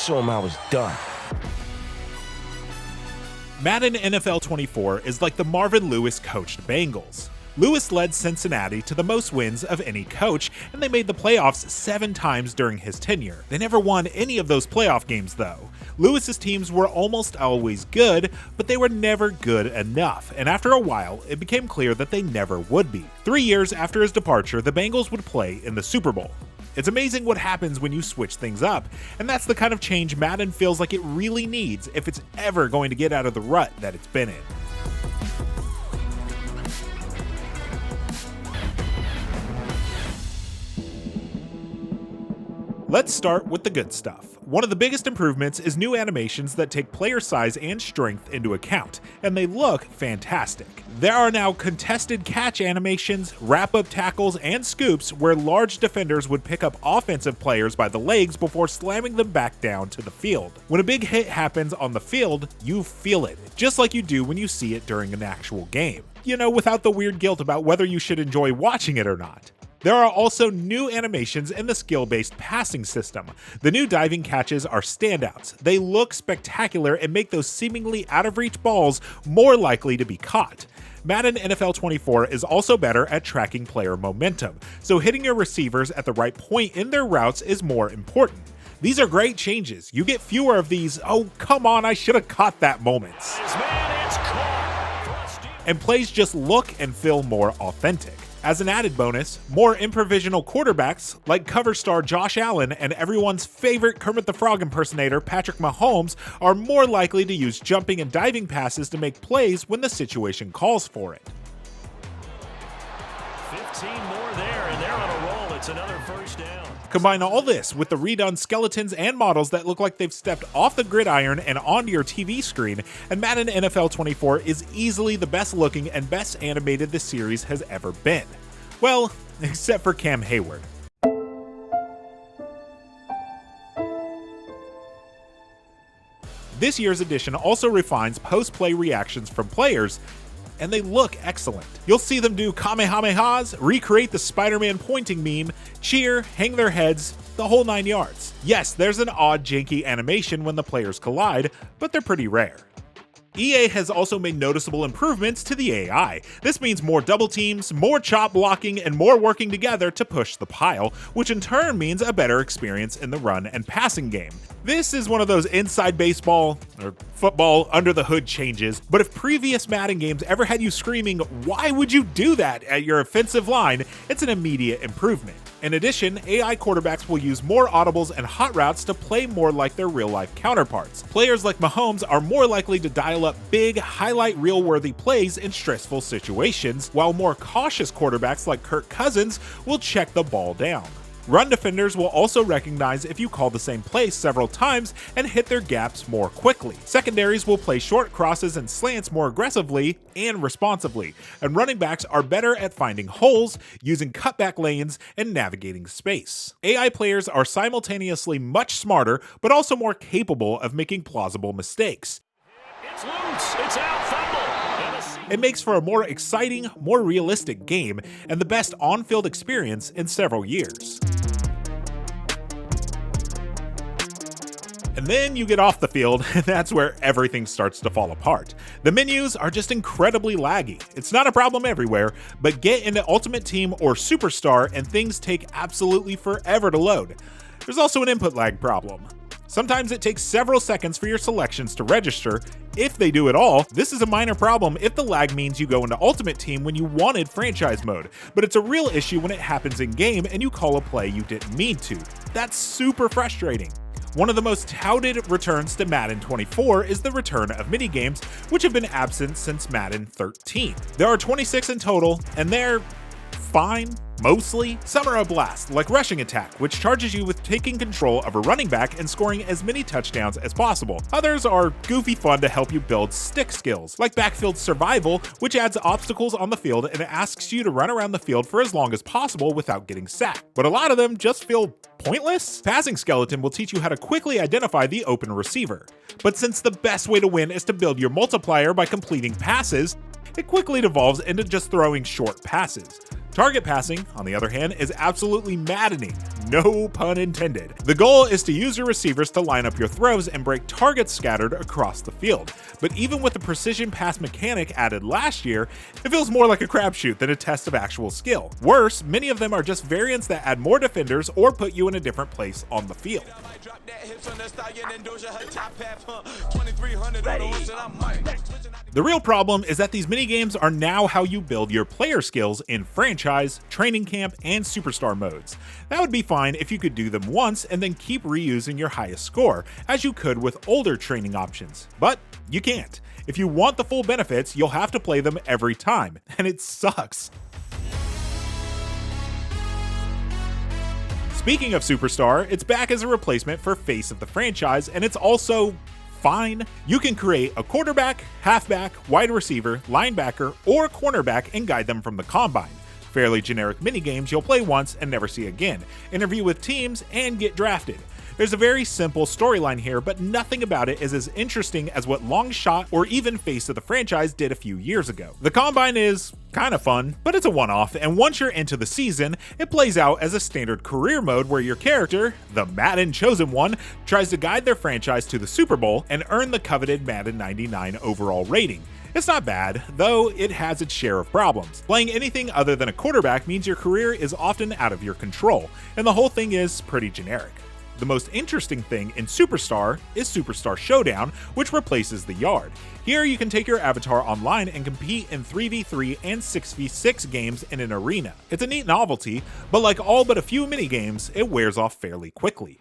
show him I was done. Madden NFL 24 is like the Marvin Lewis coached Bengals. Lewis led Cincinnati to the most wins of any coach, and they made the playoffs 7 times during his tenure. They never won any of those playoff games though. Lewis's teams were almost always good, but they were never good enough, and after a while, it became clear that they never would be. 3 years after his departure, the Bengals would play in the Super Bowl. It's amazing what happens when you switch things up, and that's the kind of change Madden feels like it really needs if it's ever going to get out of the rut that it's been in. Let's start with the good stuff. One of the biggest improvements is new animations that take player size and strength into account, and they look fantastic. There are now contested catch animations, wrap-up tackles, and scoops where large defenders would pick up offensive players by the legs before slamming them back down to the field. When a big hit happens on the field, you feel it, just like you do when you see it during an actual game. You know, without the weird guilt about whether you should enjoy watching it or not. There are also new animations in the skill-based passing system. The new diving catches are standouts. They look spectacular and make those seemingly out-of-reach balls more likely to be caught. Madden NFL 24 is also better at tracking player momentum, so hitting your receivers at the right point in their routes is more important. These are great changes. You get fewer of these, "oh, come on, I should have caught that" moments. And plays just look and feel more authentic. As an added bonus, more improvisational quarterbacks like cover star Josh Allen and everyone's favorite Kermit the Frog impersonator Patrick Mahomes are more likely to use jumping and diving passes to make plays when the situation calls for it. 15 more there, and they're on a roll. It's another first down. Combine all this with the redone skeletons and models that look like they've stepped off the gridiron and onto your TV screen, and Madden NFL 24 is easily the best looking and best animated the series has ever been. Well, except for Cam Hayward. This year's edition also refines post-play reactions from players, and they look excellent. You'll see them do Kamehamehas, recreate the Spider-Man pointing meme, cheer, hang their heads, the whole 9 yards. Yes, there's an odd janky animation when the players collide, but they're pretty rare. EA has also made noticeable improvements to the AI. This means more double teams, more chop blocking, and more working together to push the pile, which in turn means a better experience in the run and passing game. This is one of those inside baseball or football under the hood changes, but if previous Madden games ever had you screaming, "why would you do that?" at your offensive line, it's an immediate improvement. In addition, AI quarterbacks will use more audibles and hot routes to play more like their real-life counterparts. Players like Mahomes are more likely to dial up big, highlight reel-worthy plays in stressful situations, while more cautious quarterbacks like Kirk Cousins will check the ball down. Run defenders will also recognize if you call the same play several times and hit their gaps more quickly. Secondaries will play short crosses and slants more aggressively and responsibly, and running backs are better at finding holes, using cutback lanes, and navigating space. AI players are simultaneously much smarter, but also more capable of making plausible mistakes. It's loose, it's out, fumble. It makes for a more exciting, more realistic game, and the best on-field experience in several years. And then you get off the field, and that's where everything starts to fall apart. The menus are just incredibly laggy. It's not a problem everywhere, but get into Ultimate Team or Superstar and things take absolutely forever to load. There's also an input lag problem. Sometimes it takes several seconds for your selections to register, if they do at all. This is a minor problem if the lag means you go into Ultimate Team when you wanted Franchise Mode, but it's a real issue when it happens in-game and you call a play you didn't mean to. That's super frustrating. One of the most touted returns to Madden 24 is the return of minigames, which have been absent since Madden 13. There are 26 in total, and they're fine, mostly. Some are a blast, like Rushing Attack, which charges you with taking control of a running back and scoring as many touchdowns as possible. Others are goofy fun to help you build stick skills, like Backfield Survival, which adds obstacles on the field and asks you to run around the field for as long as possible without getting sacked. But a lot of them just feel pointless. Passing Skeleton will teach you how to quickly identify the open receiver. But since the best way to win is to build your multiplier by completing passes, it quickly devolves into just throwing short passes. Target passing, on the other hand, is absolutely maddening. No pun intended. The goal is to use your receivers to line up your throws and break targets scattered across the field. But even with the precision pass mechanic added last year, it feels more like a crapshoot than a test of actual skill. Worse, many of them are just variants that add more defenders or put you in a different place on the field. The real problem is that these minigames are now how you build your player skills in franchise, training camp, and superstar modes. That would be fine if you could do them once and then keep reusing your highest score, as you could with older training options. But you can't. If you want the full benefits, you'll have to play them every time, and it sucks. Speaking of Superstar, it's back as a replacement for Face of the franchise, and it's also fine. You can create a quarterback, halfback, wide receiver, linebacker, or cornerback and guide them from the combine. Fairly generic minigames you'll play once and never see again, interview with teams, and get drafted. There's a very simple storyline here, but nothing about it is as interesting as what Long Shot or even Face of the franchise did a few years ago. The Combine is kind of fun, but it's a one-off, and once you're into the season, it plays out as a standard career mode where your character, the Madden Chosen One, tries to guide their franchise to the Super Bowl and earn the coveted Madden 99 overall rating. It's not bad, though it has its share of problems. Playing anything other than a quarterback means your career is often out of your control, and the whole thing is pretty generic. The most interesting thing in Superstar is Superstar Showdown, which replaces the yard. Here you can take your avatar online and compete in 3v3 and 6v6 games in an arena. It's a neat novelty, but like all but a few minigames, it wears off fairly quickly.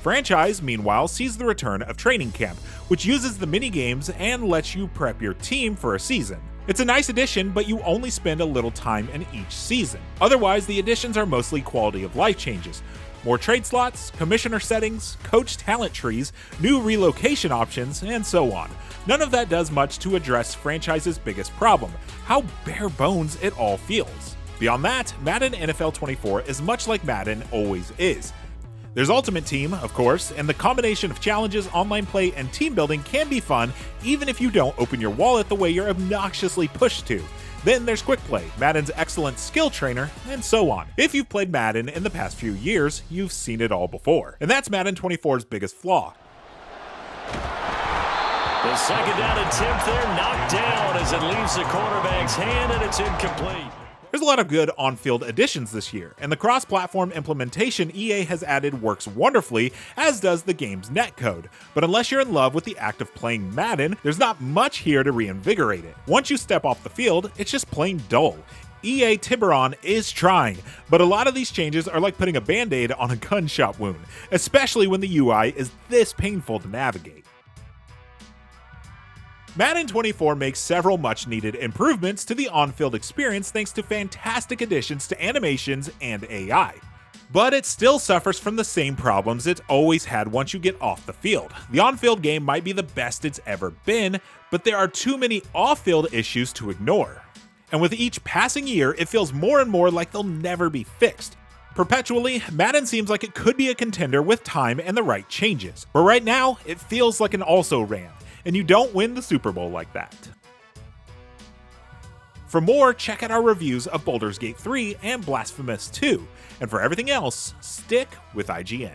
Franchise, meanwhile, sees the return of Training Camp, which uses the minigames and lets you prep your team for a season. It's a nice addition, but you only spend a little time in each season. Otherwise, the additions are mostly quality of life changes. More trade slots, commissioner settings, coach talent trees, new relocation options, and so on. None of that does much to address franchise's biggest problem, how bare bones it all feels. Beyond that, Madden NFL 24 is much like Madden always is. There's Ultimate Team, of course, and the combination of challenges, online play, and team building can be fun even if you don't open your wallet the way you're obnoxiously pushed to. Then there's Quick Play, Madden's excellent skill trainer, and so on. If you've played Madden in the past few years, you've seen it all before. And that's Madden 24's biggest flaw. The second down attempt there knocked down as it leaves the quarterback's hand and it's incomplete. There's a lot of good on-field additions this year, and the cross-platform implementation EA has added works wonderfully, as does the game's netcode. But unless you're in love with the act of playing Madden, there's not much here to reinvigorate it. Once you step off the field, it's just plain dull. EA Tiburon is trying, but a lot of these changes are like putting a band-aid on a gunshot wound, especially when the UI is this painful to navigate. Madden 24 makes several much-needed improvements to the on-field experience thanks to fantastic additions to animations and AI. But it still suffers from the same problems it's always had once you get off the field. The on-field game might be the best it's ever been, but there are too many off-field issues to ignore. And with each passing year, it feels more and more like they'll never be fixed. Perpetually, Madden seems like it could be a contender with time and the right changes, but right now, it feels like an also-ran. And you don't win the Super Bowl like that. For more, check out our reviews of Baldur's Gate 3 and Blasphemous 2. And for everything else, stick with IGN.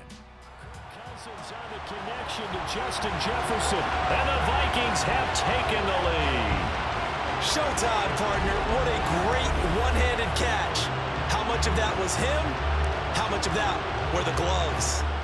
Cousins on the connection to Justin Jefferson, and the Vikings have taken the lead. Showtime, partner. What a great one-handed catch. How much of that was him? How much of that were the gloves?